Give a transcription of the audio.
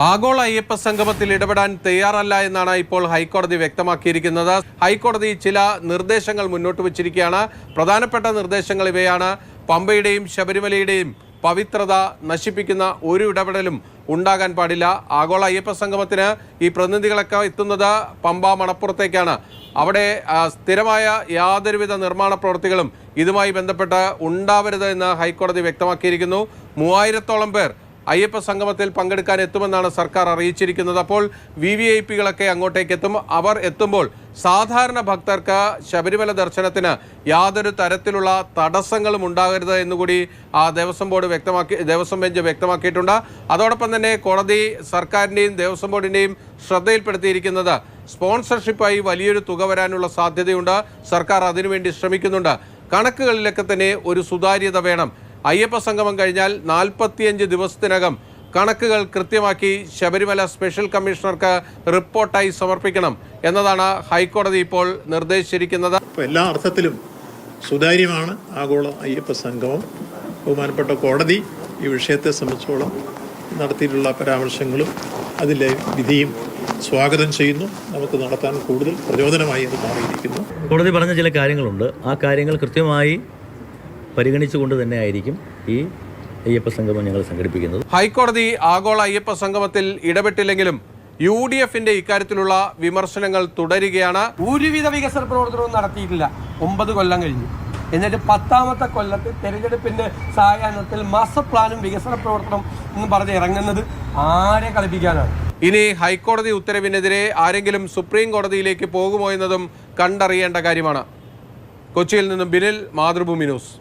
ആഗോള അയ്യപ്പ സംഗമത്തിൽ ഇടപെടാൻ തയ്യാറല്ല എന്നാണ് ഇപ്പോൾ ഹൈക്കോടതി വ്യക്തമാക്കിയിരിക്കുന്നത്. ഹൈക്കോടതി ചില നിർദ്ദേശങ്ങൾ മുന്നോട്ട് വച്ചിരിക്കുകയാണ്. പ്രധാനപ്പെട്ട നിർദ്ദേശങ്ങൾ ഇവയാണ്. പമ്പയുടെയും ശബരിമലയുടെയും പവിത്രത നശിപ്പിക്കുന്ന ഒരു ഇടപെടലും ഉണ്ടാകാൻ പാടില്ല. ആഗോള അയ്യപ്പ സംഗമത്തിന് ഈ പ്രതിനിധികളൊക്കെ എത്തുന്നത് പമ്പ മണപ്പുറത്തേക്കാണ്. അവിടെ സ്ഥിരമായ യാതൊരുവിധ നിർമ്മാണ പ്രവൃത്തികളും ഇതുമായി ബന്ധപ്പെട്ട് ഉണ്ടാവരുത് എന്ന് ഹൈക്കോടതി വ്യക്തമാക്കിയിരിക്കുന്നു. 3000-ഓളം പേർ അയ്യപ്പ സംഗമത്തിൽ പങ്കെടുക്കാൻ എത്തുമെന്നാണ് സർക്കാർ അറിയിച്ചിരിക്കുന്നത്. അപ്പോൾ VVIPകളൊക്കെ അങ്ങോട്ടേക്ക് എത്തും. അവർ എത്തുമ്പോൾ സാധാരണ ഭക്തർക്ക് ശബരിമല ദർശനത്തിന് യാതൊരു തരത്തിലുള്ള തടസ്സങ്ങളും ഉണ്ടാകരുത് എന്നുകൂടി ദേവസ്വം ബെഞ്ച് വ്യക്തമാക്കിയിട്ടുണ്ട്. അതോടൊപ്പം തന്നെ കോടതി സർക്കാരിൻ്റെയും ദേവസ്വം ബോർഡിൻ്റെയും ശ്രദ്ധയിൽപ്പെടുത്തിയിരിക്കുന്നത് സ്പോൺസർഷിപ്പായി വലിയൊരു തുക വരാനുള്ള സാധ്യതയുണ്ട്. സർക്കാർ അതിനുവേണ്ടി ശ്രമിക്കുന്നുണ്ട്. കണക്കുകളിലൊക്കെ തന്നെ ഒരു സുതാര്യത വേണം. അയ്യപ്പ സംഗമം കഴിഞ്ഞാൽ 45 ദിവസത്തിനകം കണക്കുകൾ കൃത്യമാക്കി ശബരിമല സ്പെഷ്യൽ കമ്മീഷണർക്ക് റിപ്പോർട്ടായി സമർപ്പിക്കണം എന്നതാണ് ഹൈക്കോടതി ഇപ്പോൾ നിർദ്ദേശിച്ചിരിക്കുന്നത്. എല്ലാ അർത്ഥത്തിലും സുതാര്യമാണ് ആഗോള അയ്യപ്പ സംഗമം. ബഹുമാനപ്പെട്ട കോടതി ഈ വിഷയത്തെ സംബന്ധിച്ചോളം നടത്തിയിട്ടുള്ള പരാമർശങ്ങളും അതിലെ വിധിയും സ്വാഗതം ചെയ്യുന്നു. നമുക്ക് നടത്താൻ കൂടുതൽ പ്രചോദനമായി അത് മാറിയിരിക്കുന്നു. കോടതി പറഞ്ഞ ചില കാര്യങ്ങളുണ്ട്. ആ കാര്യങ്ങൾ കൃത്യമായി പരിഗണിച്ചുകൊണ്ട് തന്നെ ആയിരിക്കും ഈ അയ്യപ്പ സംഗമം ഞങ്ങൾ സംഘടിപ്പിക്കുന്നത്. ഹൈക്കോടതി ആഗോള അയ്യപ്പ സംഗമത്തിൽ ഇടപെട്ടില്ലെങ്കിലും UDFന്റെ ഇക്കാര്യത്തിലുള്ള വിമർശനങ്ങൾ തുടരുകയാണ്. ഒരുവിധ വികസന പ്രവർത്തനവും നടത്തിയിട്ടില്ല. 9 കൊല്ലം കഴിഞ്ഞു. എന്നിട്ട് 10ാമത്തെ കൊല്ലത്ത് തെരഞ്ഞെടുപ്പിന്റെ സായാഹ്നത്തിൽ മാസ്റ്റർ പ്ലാനും വികസന പ്രവർത്തനം എന്ന് പറഞ്ഞ് ഇറങ്ങുന്നത് ആരെ കളിപ്പിക്കാനാണ്? ഇനി ഹൈക്കോടതി ഉത്തരവിനെതിരെ ആരെങ്കിലും സുപ്രീം കോടതിയിലേക്ക് പോകുമോ എന്നതും കണ്ടറിയേണ്ട കാര്യമാണ്. കൊച്ചിയിൽ നിന്നും ബിനിൽ, മാതൃഭൂമി ന്യൂസ്.